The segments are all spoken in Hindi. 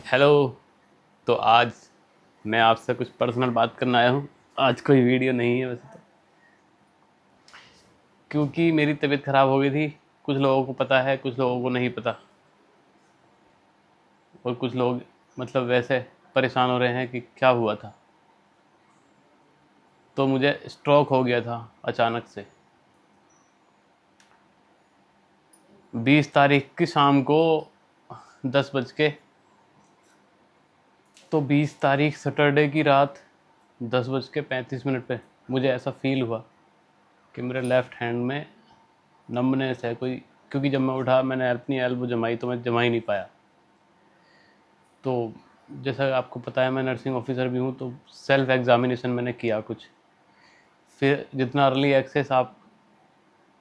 हेलो। तो आज मैं आपसे कुछ पर्सनल बात करना आया हूँ। आज कोई वीडियो नहीं है वैसे तो, क्योंकि मेरी तबीयत ख़राब हो गई थी। कुछ लोगों को पता है, कुछ लोगों को नहीं पता, और कुछ लोग मतलब वैसे परेशान हो रहे हैं कि क्या हुआ था। तो मुझे स्ट्रोक हो गया था अचानक से 20 तारीख की शाम को 10 बज के। तो 20 तारीख सैटरडे की रात 10:35 पे मुझे ऐसा फील हुआ कि मेरे लेफ़्ट हैंड में नंबनेस है कोई, क्योंकि जब मैं उठा मैंने अपनी एल्बो जमाई तो मैं जमा ही नहीं पाया। तो जैसा आपको पता है मैं नर्सिंग ऑफिसर भी हूँ, तो सेल्फ एग्ज़ामिनेशन मैंने किया कुछ। फिर जितना अर्ली एक्सेस आप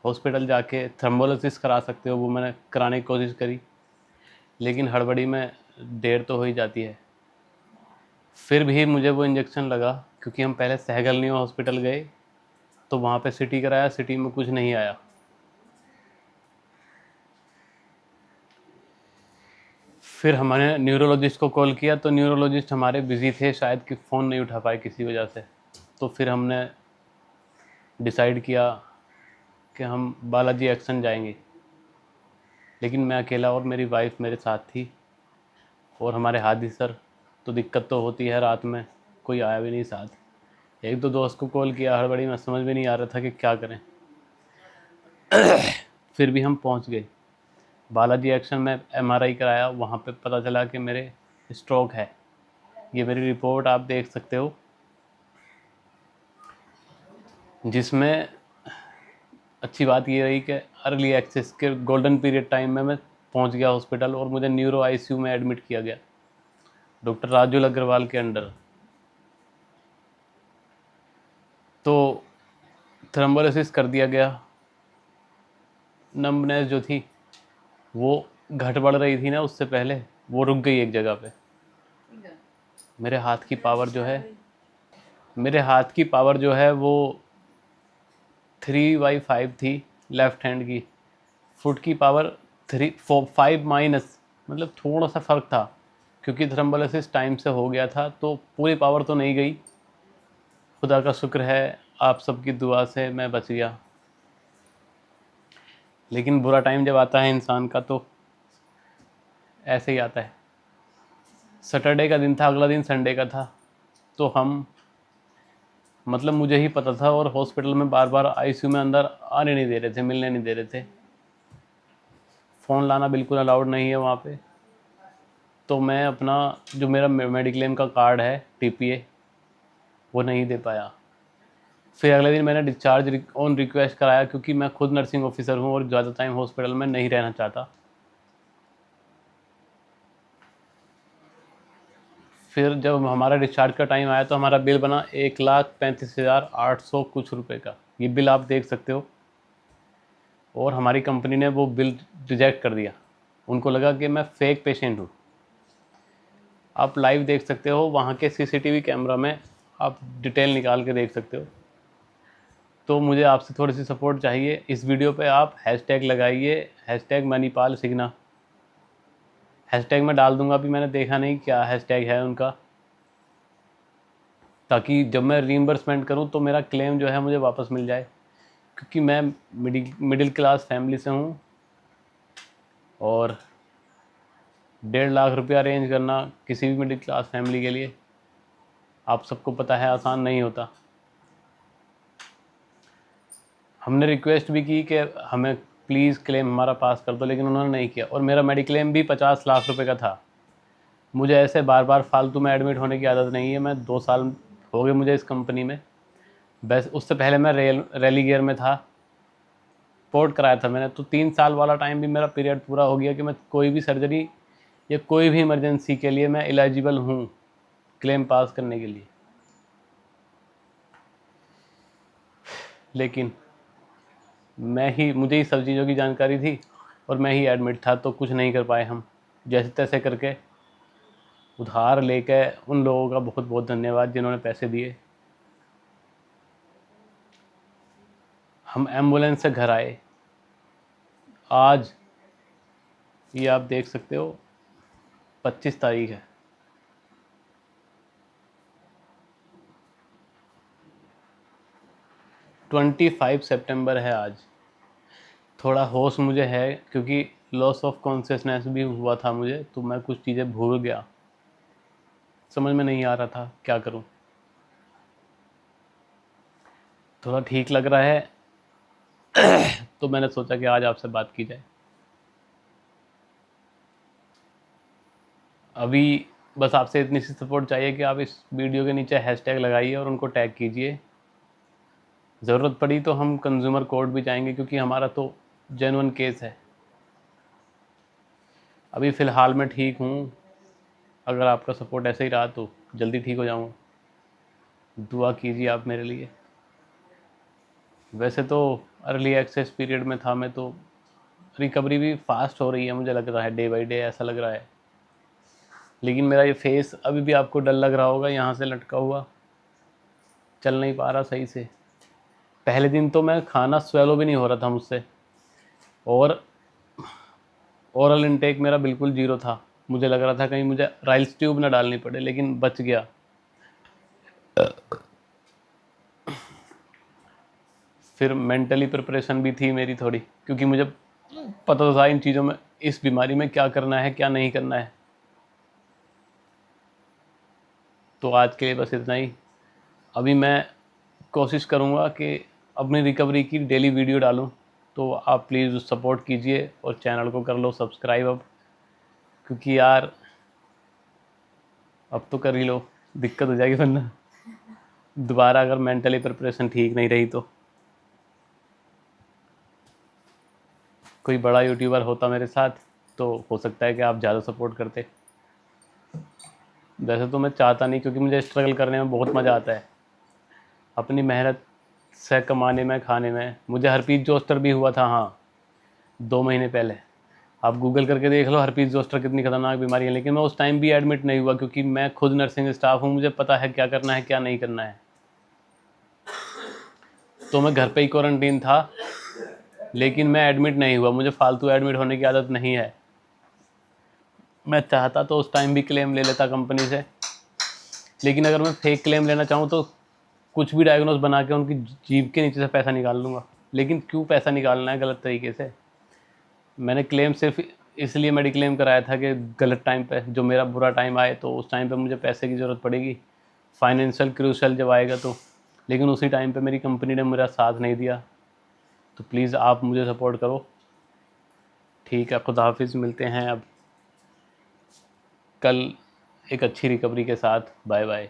हॉस्पिटल जाके थ्रोम्बोलिसिस करा सकते हो वो मैंने कराने की कोशिश करी, लेकिन हड़बड़ी में देर तो हो ही जाती है। फिर भी मुझे वो इंजेक्शन लगा, क्योंकि हम पहले सहगल न्यू हॉस्पिटल गए तो वहाँ पे सिटी कराया, सिटी में कुछ नहीं आया। फिर हमने न्यूरोलॉजिस्ट को कॉल किया तो न्यूरोलॉजिस्ट हमारे बिज़ी थे, शायद कि फ़ोन नहीं उठा पाए किसी वजह से। तो फिर हमने डिसाइड किया कि हम बालाजी एक्शन जाएंगे, लेकिन मैं अकेला और मेरी वाइफ मेरे साथ थी, और हमारे हादी सर। तो दिक्कत तो होती है, रात में कोई आया भी नहीं साथ। एक दो दोस्त को कॉल किया, हड़बड़ी में समझ में नहीं आ रहा था कि क्या करें। फिर भी हम पहुंच गए बालाजी एक्शन में। एमआरआई कराया, वहाँ पे पता चला कि मेरे स्ट्रोक है। ये मेरी रिपोर्ट आप देख सकते हो, जिसमें अच्छी बात ये रही कि अर्ली एक्सेस के गोल्डन पीरियड टाइम में मैं पहुंच गया हॉस्पिटल, और मुझे न्यूरो आईसीयू में एडमिट किया गया डॉक्टर राजुल अग्रवाल के अंडर। तो थ्रोम्बोलिसिस कर दिया गया। नंबनेस जो थी वो घट बढ़ रही थी ना, उससे पहले वो रुक गई एक जगह पे। मेरे हाथ की पावर जो है मेरे हाथ की पावर जो है वो 3/5 थी लेफ़्ट हैंड की। फुट की पावर 5 माइनस, मतलब थोड़ा सा फ़र्क था, क्योंकि थ्रोम्बोलिसिस टाइम से हो गया था तो पूरी पावर तो नहीं गई। खुदा का शुक्र है, आप सबकी दुआ से मैं बच गया। लेकिन बुरा टाइम जब आता है इंसान का तो ऐसे ही आता है। सैटरडे का दिन था, अगला दिन संडे का था। तो हम मतलब मुझे ही पता था, और हॉस्पिटल में बार बार आईसीयू में अंदर आने नहीं दे रहे थे, मिलने नहीं दे रहे थे। फ़ोन लाना बिल्कुल अलाउड नहीं है वहाँ पे। तो मैं अपना जो मेरा मेडिक्लेम का कार्ड है टीपीए, वो नहीं दे पाया। फिर अगले दिन मैंने डिस्चार्ज ऑन रिक्वेस्ट कराया, क्योंकि मैं खुद नर्सिंग ऑफिसर हूँ और ज़्यादा टाइम हॉस्पिटल में नहीं रहना चाहता। फिर जब हमारा डिस्चार्ज का टाइम आया तो हमारा बिल बना 1,35,800 कुछ रुपए का। ये बिल आप देख सकते हो। और हमारी कंपनी ने वो बिल रिजेक्ट कर दिया। उनको लगा कि मैं फेक पेशेंट हूँ। आप लाइव देख सकते हो, वहाँ के सीसीटीवी कैमरा में आप डिटेल निकाल के देख सकते हो। तो मुझे आपसे थोड़ी सी सपोर्ट चाहिए। इस वीडियो पे आप हैशटैग लगाइए, हैशटैग मणिपाल सिग्ना। हैशटैग मैं डाल दूंगा, अभी मैंने देखा नहीं क्या हैशटैग है उनका, ताकि जब मैं रीइंबर्समेंट करूं तो मेरा क्लेम जो है मुझे वापस मिल जाए। क्योंकि मैं मिडिल क्लास फैमिली से हूं, और 1.5 लाख रुपया अरेंज करना किसी भी मिडिल क्लास फैमिली के लिए, आप सबको पता है, आसान नहीं होता। हमने रिक्वेस्ट भी की कि हमें प्लीज़ क्लेम हमारा पास कर दो, लेकिन उन्होंने नहीं किया। और मेरा मेडिक्लेम भी 50 लाख रुपए का था। मुझे ऐसे बार बार फालतू में एडमिट होने की आदत नहीं है। मैं 2 साल हो गए मुझे इस कंपनी में। बस उससे पहले मैं रैली गियर में था, पोर्ट कराया था मैंने। तो 3 साल वाला टाइम भी मेरा पीरियड पूरा हो गया कि मैं कोई भी सर्जरी या कोई भी इमरजेंसी के लिए मैं एलिजिबल हूँ क्लेम पास करने के लिए। लेकिन मुझे ही सब चीज़ों की जानकारी थी, और मैं ही एडमिट था, तो कुछ नहीं कर पाए हम। जैसे तैसे करके उधार लेके, उन लोगों का बहुत बहुत धन्यवाद जिन्होंने पैसे दिए, हम एम्बुलेंस से घर आए। आज ये आप देख सकते हो 25 तारीख है, 25 सितंबर है आज। थोड़ा होश मुझे है क्योंकि लॉस ऑफ कॉन्शियसनेस भी हुआ था मुझे, तो मैं कुछ चीज़ें भूल गया, समझ में नहीं आ रहा था क्या करूं। थोड़ा ठीक लग रहा है तो मैंने सोचा कि आज आपसे बात की जाए। अभी बस आपसे इतनी सी सपोर्ट चाहिए कि आप इस वीडियो के नीचे हैशटैग लगाइए और उनको टैग कीजिए। ज़रूरत पड़ी तो हम कंज्यूमर कोर्ट भी जाएंगे क्योंकि हमारा तो जेन्युइन केस है। अभी फ़िलहाल मैं ठीक हूँ, अगर आपका सपोर्ट ऐसे ही रहा तो जल्दी ठीक हो जाऊँगा। दुआ कीजिए आप मेरे लिए। वैसे तो अर्ली एक्सेस पीरियड में था मैं, तो रिकवरी भी फास्ट हो रही है मुझे लग रहा है, डे बाय डे ऐसा लग रहा है। लेकिन मेरा ये फेस अभी भी आपको डर लग रहा होगा, यहाँ से लटका हुआ, चल नहीं पा रहा सही से। पहले दिन तो मैं खाना स्वेलो भी नहीं हो रहा था मुझसे, और ओरल इनटेक मेरा बिल्कुल ज़ीरो था। मुझे लग रहा था कहीं मुझे राइल्स ट्यूब ना डालनी पड़े, लेकिन बच गया। फिर मेंटली प्रिपरेशन भी थी मेरी थोड़ी, क्योंकि मुझे पता तो था इन चीज़ों में, इस बीमारी में क्या करना है क्या नहीं करना है। तो आज के लिए बस इतना ही। अभी मैं कोशिश करूँगा कि अपनी रिकवरी की डेली वीडियो डालूँ, तो आप प्लीज़ सपोर्ट कीजिए और चैनल को कर लो सब्सक्राइब अब, क्योंकि यार अब तो कर ही लो, दिक्कत हो जाएगी वरना दोबारा अगर मेंटली प्रिपरेशन ठीक नहीं रही तो। कोई बड़ा यूट्यूबर होता मेरे साथ तो हो सकता है कि आप ज़्यादा सपोर्ट करते। वैसे तो मैं चाहता नहीं, क्योंकि मुझे स्ट्रगल करने में बहुत मज़ा आता है, अपनी मेहनत से कमाने में खाने में। मुझे हरप्रीत जोस्टर भी हुआ था, हाँ, 2 महीने पहले। आप गूगल करके देख लो हरप्रीत जोस्टर कितनी खतरनाक बीमारी है। लेकिन मैं उस टाइम भी एडमिट नहीं हुआ, क्योंकि मैं खुद नर्सिंग स्टाफ हूँ, मुझे पता है क्या करना है क्या नहीं करना है। तो मैं घर पे ही क्वारंटीन था, लेकिन मैं एडमिट नहीं हुआ। मुझे फालतू एडमिट होने की आदत नहीं है। मैं चाहता तो उस टाइम भी क्लेम ले लेता कंपनी से, लेकिन अगर मैं फेक क्लेम लेना चाहूँ तो कुछ भी डायग्नोस बना के उनकी जीभ के नीचे से पैसा निकाल लूँगा। लेकिन क्यों पैसा निकालना है गलत तरीके से। मैंने क्लेम सिर्फ इसलिए मेडिक्लेम कराया था कि गलत टाइम पे, जो मेरा बुरा टाइम आए तो उस टाइम पे मुझे पैसे की ज़रूरत पड़ेगी, फाइनेंशियल क्रूशल जब आएगा तो। लेकिन उसी टाइम पे मेरी कंपनी ने मेरा साथ नहीं दिया। तो प्लीज़ आप मुझे सपोर्ट करो। ठीक है, खुदा हाफिज़, मिलते हैं अब कल एक अच्छी रिकवरी के साथ। Bye bye.